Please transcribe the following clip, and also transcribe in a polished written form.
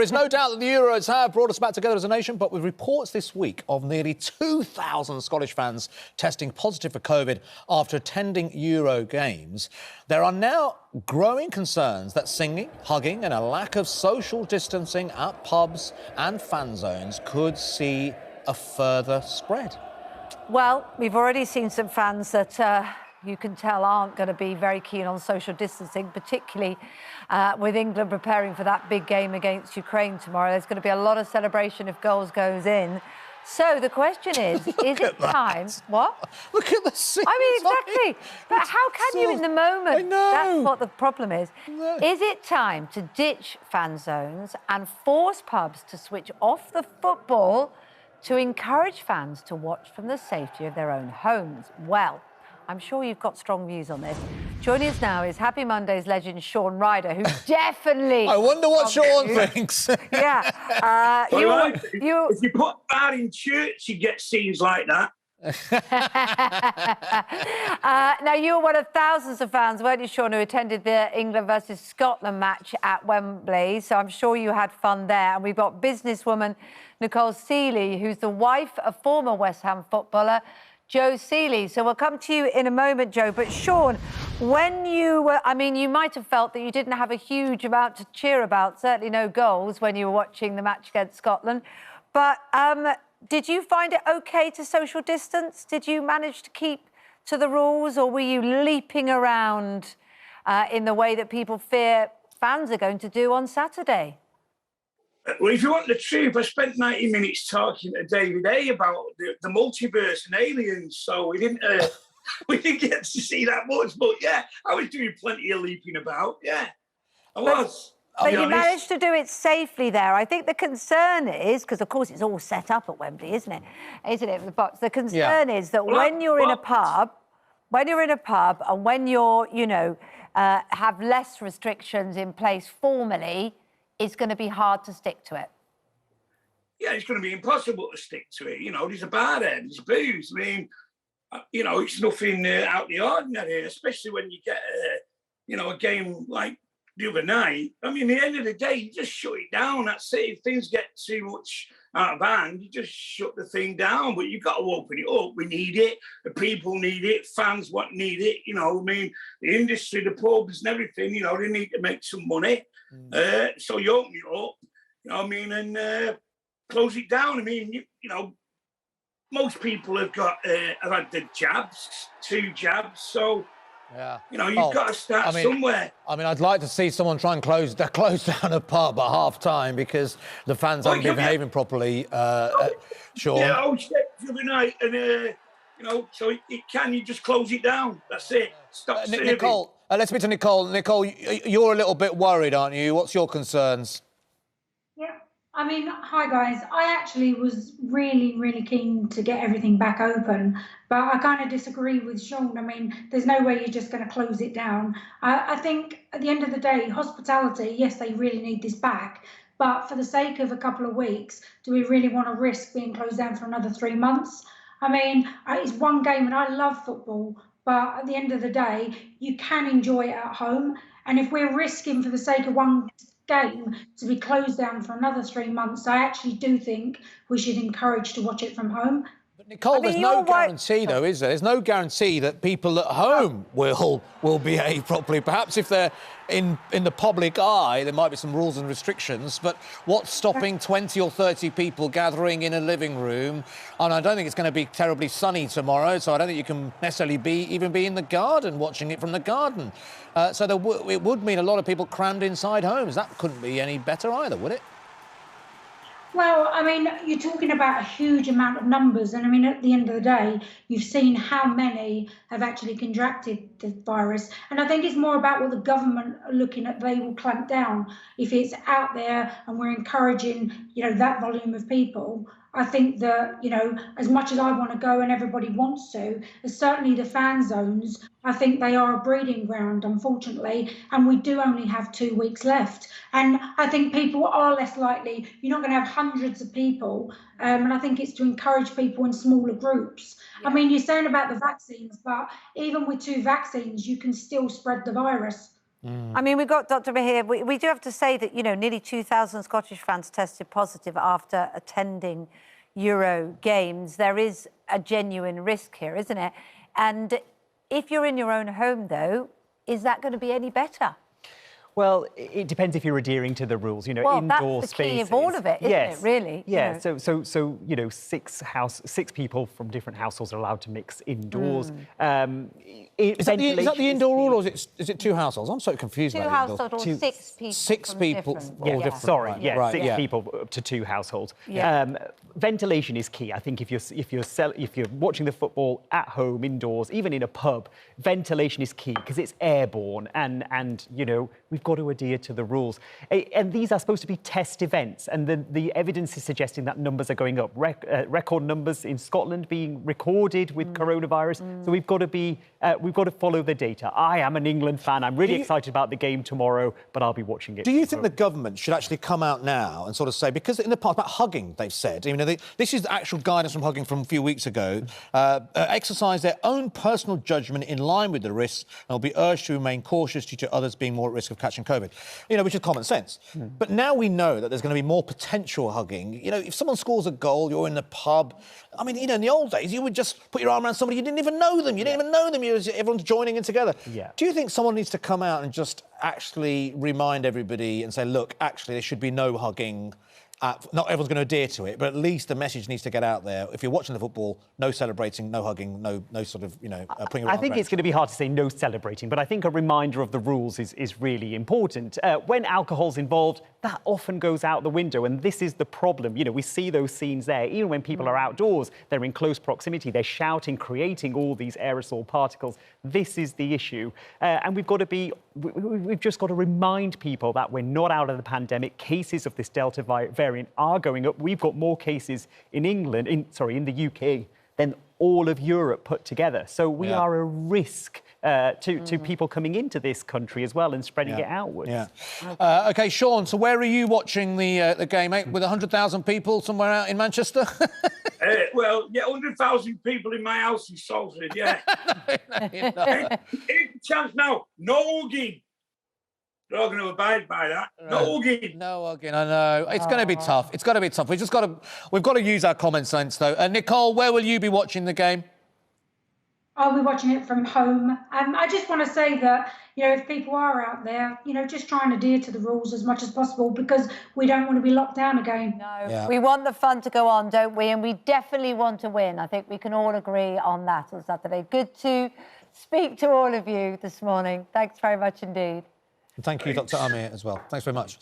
There is no doubt that the Euros have brought us back together as a nation, but with reports this week of nearly 2,000 Scottish fans testing positive for COVID after attending Euro games, there are now growing concerns that singing, hugging and a lack of social distancing at pubs and fan zones could see a further spread. Well, we've already seen some fans that you can tell aren't going to be very keen on social distancing, particularly with England preparing for that big game against Ukraine tomorrow. There's going to be a lot of celebration if goals goes in. So the question is it time? What? Look at the scenes. I mean, exactly. But how can you in the moment? I know. That's what the problem is. Is it time to ditch fan zones and force pubs to switch off the football to encourage fans to watch from the safety of their own homes? Well, I'm sure you've got strong views on this. Joining us now is Happy Monday's legend, Sean Ryder, who definitely... I wonder what Sean thinks. Yeah. If you put that in church, you get scenes like that. Now, you were one of thousands of fans, weren't you, Sean, who attended the England versus Scotland match at Wembley, so I'm sure you had fun there. And we've got businesswoman Nicole Seeley, who's the wife of former West Ham footballer Joe Seeley. So we'll come to you in a moment, Joe. But Sean, when you were, I mean, you might have felt that you didn't have a huge amount to cheer about, certainly no goals when you were watching the match against Scotland. But did you find it OK to social distance? Did you manage to keep to the rules, or were you leaping around in the way that people fear fans are going to do on Saturday? Well, if you want the truth, I spent 90 minutes talking to David A about the multiverse and aliens, so we didn't get to see that much. But yeah, I was doing plenty of leaping about. Yeah, I was. But you managed to do it safely there. I think the concern is, because of course it's all set up at Wembley, isn't it? Isn't it? The box. The concern is that when you're in a pub, and when you're, you know, have less restrictions in place formally, it's going to be hard to stick to it. Yeah, it's going to be impossible to stick to it. You know, there's a bar there, there's booze. I mean, you know, it's nothing out of the ordinary, especially when you get, a game like the other night. I mean, at the end of the day, you just shut it down. That's it. If things get too much out of hand, you just shut the thing down. But you've got to open it up. We need it. The people need it. Fans need it. You know, I mean, the industry, the pubs and everything, you know, they need to make some money. So you open it up, you know what I mean, and close it down. I mean, you know, most people have had the jabs, 2 jabs, so... Yeah. You know, you've got to start somewhere. I mean, I'd like to see someone try and close down a pub at half-time because the fans haven't been behaving properly, Sean. Yeah, I was the other night, and, you know, so you just close it down. That's it. Stop serving. Nicole, let's speak to Nicole. Nicole, you're a little bit worried, aren't you? What's your concerns? Yeah, I mean, hi, guys. I actually was really, really keen to get everything back open, but I kind of disagree with Sean. I mean, there's no way you're just going to close it down. I think at the end of the day, hospitality, yes, they really need this back, but for the sake of a couple of weeks, do we really want to risk being closed down for another 3 months? I mean, it's one game and I love football, but at the end of the day, you can enjoy it at home. And if we're risking for the sake of one game to be closed down for another 3 months, I actually do think we should encourage to watch it from home. But Nicole, there's no guarantee, though, is there? There's no guarantee that people at home will behave properly. Perhaps if they're in the public eye, there might be some rules and restrictions, but what's stopping 20 or 30 people gathering in a living room? And I don't think it's going to be terribly sunny tomorrow, so I don't think you can necessarily even be in the garden watching it from the garden. So it would mean a lot of people crammed inside homes. That couldn't be any better either, would it? Well, I mean, you're talking about a huge amount of numbers. And I mean, at the end of the day, you've seen how many have actually contracted the virus. And I think it's more about what the government are looking at. They will clamp down. If it's out there and we're encouraging, you know, that volume of people, I think that, you know, as much as I want to go and everybody wants to, certainly the fan zones, I think they are a breeding ground, unfortunately, and we do only have 2 weeks left. And I think people are less likely. You're not going to have hundreds of people, and I think it's to encourage people in smaller groups. Yeah. I mean, you're saying about the vaccines, but even with 2 vaccines, you can still spread the virus. I mean, we've got Dr. Mahir. We do have to say that, you know, nearly 2,000 Scottish fans tested positive after attending Euro games. There is a genuine risk here, isn't it? And if you're in your own home, though, is that going to be any better? Well, it depends if you're adhering to the rules. You know, well, indoor that's the key spaces. of all of it, isn't it? Really. Yeah. You know. So you know, six people from different households are allowed to mix indoors. Is that the indoor rule, or is it 2 households? I'm so confused. Two about households or 6 people. 6 people. Yeah. Different. Sorry, Right. yeah, Right. 6 Yeah. people up to 2 households. Yeah. Ventilation is key. I think if you're watching the football at home, indoors, even in a pub, ventilation is key because it's airborne, and you know, we've got to adhere to the rules. And these are supposed to be test events, and the evidence is suggesting that numbers are going up. Record numbers in Scotland being recorded with coronavirus. So we've got to follow the data. I am an England fan. I'm really excited about the game tomorrow, but I'll be watching it. Do you think the government should actually come out now and sort of say, because in the past about hugging, they've said, you know, this is the actual guidance from hugging from a few weeks ago, exercise their own personal judgment in line with the risks and will be urged to remain cautious due to others being more at risk of catching COVID. You know, which is common sense. But now we know that there's going to be more potential hugging. You know, if someone scores a goal, you're in the pub. I mean, you know, in the old days, you would just put your arm around somebody, you didn't even know them. You didn't even know them. Everyone's joining in together. Yeah. Do you think someone needs to come out and just actually remind everybody and say, look, actually, there should be no hugging? Not everyone's going to adhere to it, but at least the message needs to get out there. If you're watching the football, no celebrating, no hugging, no sort of, you know, putting your I arms think around it's going to be hard to say no celebrating, but I think a reminder of the rules is really important. When alcohol's involved, that often goes out the window, and this is the problem. You know, we see those scenes there. Even when people are outdoors, they're in close proximity, they're shouting, creating all these aerosol particles. This is the issue. And we've just got to remind people that we're not out of the pandemic. Cases of this Delta variant are going up. We've got more cases in England, in the UK, than all of Europe put together. So we are a risk to people coming into this country as well and spreading it outwards. Yeah. OK, Sean, so where are you watching the game, mate? With 100,000 people somewhere out in Manchester? Well, yeah, 100,000 people in my house in Salford, yeah. Any chance now, no hugging. They're all going to abide by that. Right. No hugging. No hugging, I know. It's going to be tough. It's going to be tough. We've got to use our common sense, though. Nicole, where will you be watching the game? I'll be watching it from home. I just want to say that, you know, if people are out there, you know, just try and adhere to the rules as much as possible because we don't want to be locked down again. No, we want the fun to go on, don't we? And we definitely want to win. I think we can all agree on that on Saturday. Good to speak to all of you this morning. Thanks very much indeed. And thank you, Dr. Amir, as well. Thanks very much.